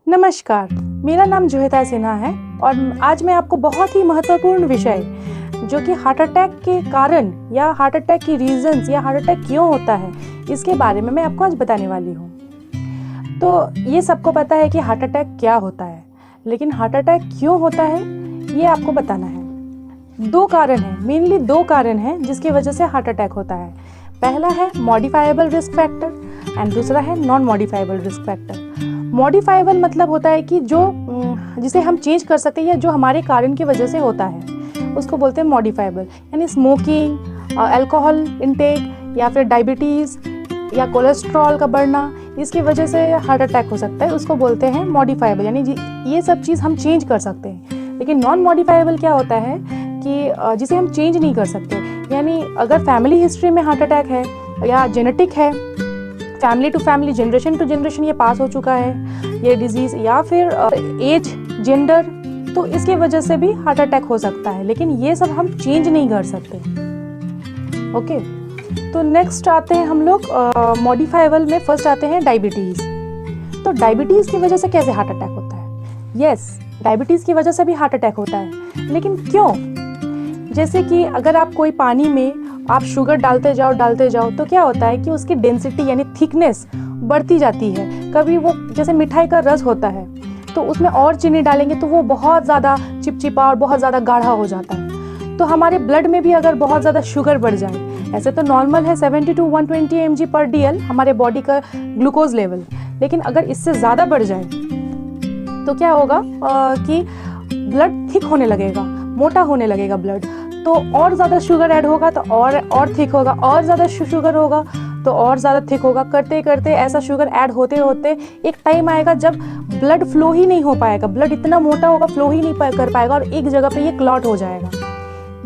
नमस्कार, मेरा नाम जोहिता सिन्हा है और आज मैं आपको बहुत ही महत्वपूर्ण विषय जो कि हार्ट अटैक के कारण या हार्ट अटैक की रीजंस या हार्ट अटैक क्यों होता है इसके बारे में मैं आपको आज बताने वाली हूँ। तो ये सबको पता है कि हार्ट अटैक क्या होता है, लेकिन हार्ट अटैक क्यों होता है ये आपको बताना है। दो कारण हैं, मेनली दो कारण हैं जिसकी वजह से हार्ट अटैक होता है। पहला है मॉडिफाइबल रिस्क फैक्टर एंड दूसरा है non modifiable risk factor. Modifiable मतलब होता है कि जो जिसे हम चेंज कर सकते हैं या जो हमारे कारण की वजह से होता है उसको बोलते हैं मॉडिफाइबल, यानी स्मोकिंग, अल्कोहल इनटेक या फिर डायबिटीज़ या कोलेस्ट्रॉल का बढ़ना, इसकी वजह से हार्ट अटैक हो सकता है, उसको बोलते हैं मॉडिफाइबल, यानी ये सब चीज़ हम चेंज कर सकते हैं। लेकिन नॉन मॉडिफाइबल क्या होता है कि जिसे हम चेंज नहीं कर सकते, यानी अगर फैमिली हिस्ट्री में हार्ट अटैक है या जेनेटिक है, family to family, generation to generation ये पास हो चुका है ये डिजीज़, या फिर एज, जेंडर, तो इसकी वजह से भी हार्ट अटैक हो सकता है, लेकिन ये सब हम चेंज नहीं कर सकते। ओके, तो नेक्स्ट आते हैं हम लोग मॉडिफाइबल में। फर्स्ट आते हैं डायबिटीज़। तो डायबिटीज़ की वजह से कैसे हार्ट अटैक होता है? यस, डायबिटीज़ की वजह से भी हार्ट अटैक होता है, लेकिन क्यों? जैसे कि अगर आप कोई पानी में आप शुगर डालते जाओ तो क्या होता है कि उसकी डेंसिटी यानी थिकनेस बढ़ती जाती है। कभी वो जैसे मिठाई का रस होता है तो उसमें और चीनी डालेंगे तो वो बहुत ज़्यादा चिपचिपा और बहुत ज़्यादा गाढ़ा हो जाता है। तो हमारे ब्लड में भी अगर बहुत ज़्यादा शुगर बढ़ जाए, ऐसे तो नॉर्मल है 70 to 120 mg/dl हमारे बॉडी का ग्लूकोज लेवल, लेकिन अगर इससे ज़्यादा बढ़ जाए तो क्या होगा कि ब्लड थिक होने लगेगा, मोटा होने लगेगा ब्लड, तो और ज़्यादा शुगर ऐड होगा तो और थिक होगा, और ज़्यादा शुगर होगा तो और ज़्यादा थिक होगा। करते करते ऐसा शुगर ऐड होते होते एक टाइम आएगा जब ब्लड फ्लो ही नहीं हो पाएगा, ब्लड इतना मोटा होगा फ्लो ही नहीं कर पाएगा और एक जगह पे ये क्लॉट हो जाएगा।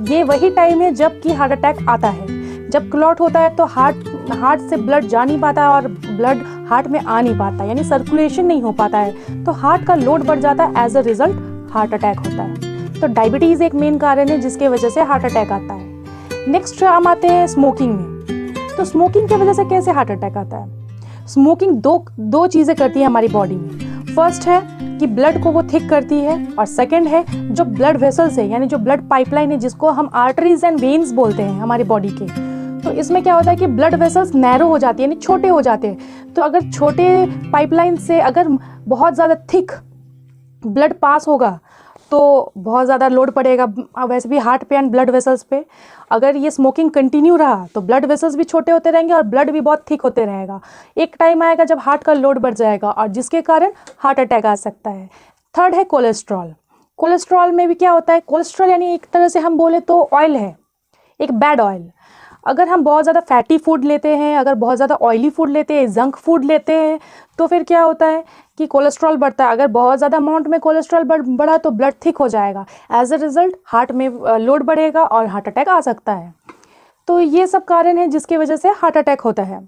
ये वही टाइम है जब कि हार्ट अटैक आता है। जब क्लॉट होता है तो हार्ट से ब्लड जा नहीं पाता और ब्लड हार्ट में आ नहीं पाता, यानी सर्कुलेशन नहीं हो पाता है, तो हार्ट का लोड बढ़ जाता है, as a result heart attack होता है। तो डायबिटीज़ एक मेन कारण है जिसके वजह से हार्ट अटैक आता है। नेक्स्ट हम आते हैं स्मोकिंग में। तो स्मोकिंग की वजह से कैसे हार्ट अटैक आता है? स्मोकिंग दो चीज़ें करती है हमारी बॉडी में। फर्स्ट है कि ब्लड को वो थिक करती है, और सेकंड है जो ब्लड वेसल्स है, यानी जो ब्लड पाइपलाइन है जिसको हम आर्टरीज एंड वेन्स बोलते हैं हमारी बॉडी के, तो इसमें क्या होता है कि ब्लड वेसल्स नैरो हो जाती है, यानी छोटे हो जाते हैं। तो अगर छोटे पाइपलाइन से अगर बहुत ज़्यादा थिक ब्लड पास होगा तो बहुत ज़्यादा लोड पड़ेगा वैसे भी हार्ट पे एंड ब्लड वेसल्स पे। अगर ये स्मोकिंग कंटिन्यू रहा तो ब्लड वेसल्स भी छोटे होते रहेंगे और ब्लड भी बहुत थिक होते रहेगा। एक टाइम आएगा जब हार्ट का लोड बढ़ जाएगा और जिसके कारण हार्ट अटैक आ सकता है। थर्ड है कोलेस्ट्रॉल। कोलेस्ट्रॉल में भी क्या होता है, कोलेस्ट्रॉल यानी एक तरह से हम बोले तो ऑयल है, एक बैड ऑयल। अगर हम बहुत ज़्यादा फैटी फूड लेते हैं, अगर बहुत ज़्यादा ऑयली फूड लेते हैं, जंक फूड लेते हैं, तो फिर क्या होता है कि कोलेस्ट्रॉल बढ़ता है। अगर बहुत ज़्यादा अमाउंट में कोलेस्ट्रॉल बढ़ा तो ब्लड थिक हो जाएगा, एज अ रिजल्ट हार्ट में लोड बढ़ेगा और हार्ट अटैक आ सकता है। तो ये सब कारण है जिसकी वजह से हार्ट अटैक होता है,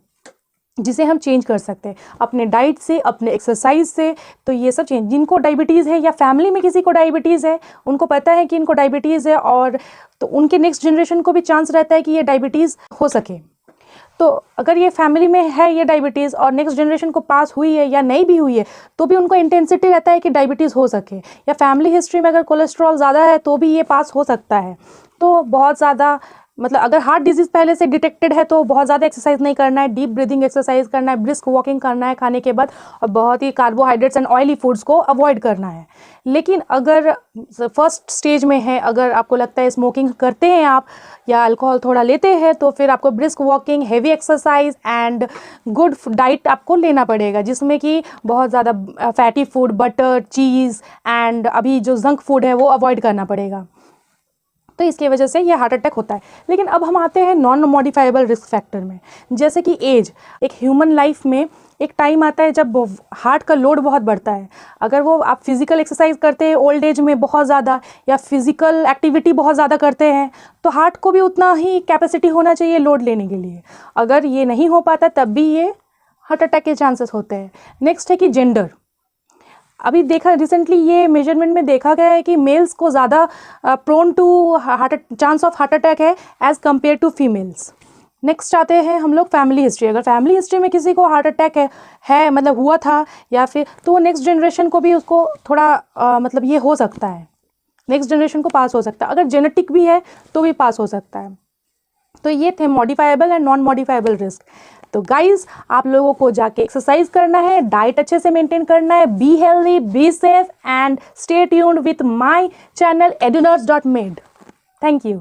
जिसे हम चेंज कर सकते हैं अपने डाइट से, अपने एक्सरसाइज से। तो ये सब चेंज, जिनको डायबिटीज़ है या फैमिली में किसी को डायबिटीज़ है, उनको पता है कि इनको डायबिटीज़ है, और तो उनके नेक्स्ट जनरेशन को भी चांस रहता है कि ये डायबिटीज़ हो सके। तो अगर ये फैमिली में है ये डायबिटीज़ और नेक्स्ट जनरेशन को पास हुई है या नहीं भी हुई है तो भी उनको इंटेंसिटी रहता है कि डायबिटीज़ हो सके। या फैमिली हिस्ट्री में अगर कोलेस्ट्रॉल ज़्यादा है तो भी ये पास हो सकता है। तो बहुत ज़्यादा मतलब अगर हार्ट डिजीज़ पहले से डिटेक्टेड है तो बहुत ज़्यादा एक्सरसाइज नहीं करना है, डीप ब्रीदिंग एक्सरसाइज करना है, ब्रिस्क वॉकिंग करना है खाने के बाद, और बहुत ही कार्बोहाइड्रेट्स एंड ऑयली फूड्स को अवॉइड करना है। लेकिन अगर फर्स्ट स्टेज में है, अगर आपको लगता है स्मोकिंग करते हैं आप या अल्कोहल थोड़ा लेते हैं, तो फिर आपको brisk walking, heavy exercise and good diet आपको लेना पड़ेगा, जिसमें कि बहुत ज़्यादा fatty food, butter, cheese and अभी जो जंक फूड है वो अवॉइड करना पड़ेगा। तो इसकी वजह से ये हार्ट अटैक होता है। लेकिन अब हम आते हैं नॉन मॉडिफाइबल रिस्क फैक्टर में, जैसे कि एज। एक ह्यूमन लाइफ में एक टाइम आता है जब हार्ट का लोड बहुत बढ़ता है। अगर वो आप फिजिकल एक्सरसाइज करते हैं ओल्ड एज में बहुत ज़्यादा, या फिजिकल एक्टिविटी बहुत ज़्यादा करते हैं, तो हार्ट को भी उतना ही कैपेसिटी होना चाहिए लोड लेने के लिए। अगर ये नहीं हो पाता तब भी ये हार्ट अटैक के चांसेस होते हैं। नेक्स्ट है कि जेंडर। अभी देखा रिसेंटली ये मेजरमेंट में देखा गया है कि मेल्स को ज़्यादा prone to chance of heart attack है as compare to females. Next आते हैं हम लोग फैमिली हिस्ट्री। अगर फैमिली हिस्ट्री में किसी को हार्ट अटैक है मतलब हुआ था या फिर, तो नेक्स्ट जनरेशन को भी उसको थोड़ा मतलब ये हो सकता है, नेक्स्ट जनरेशन को पास हो सकता है। अगर जेनेटिक भी है तो भी पास हो सकता है। तो ये थे modifiable and non modifiable risk. तो गाइज आप लोगों को जाके एक्सरसाइज करना है, डाइट अच्छे से मेंटेन करना है, be healthy, be safe and stay tuned with my channel edunerds.med। Thank you.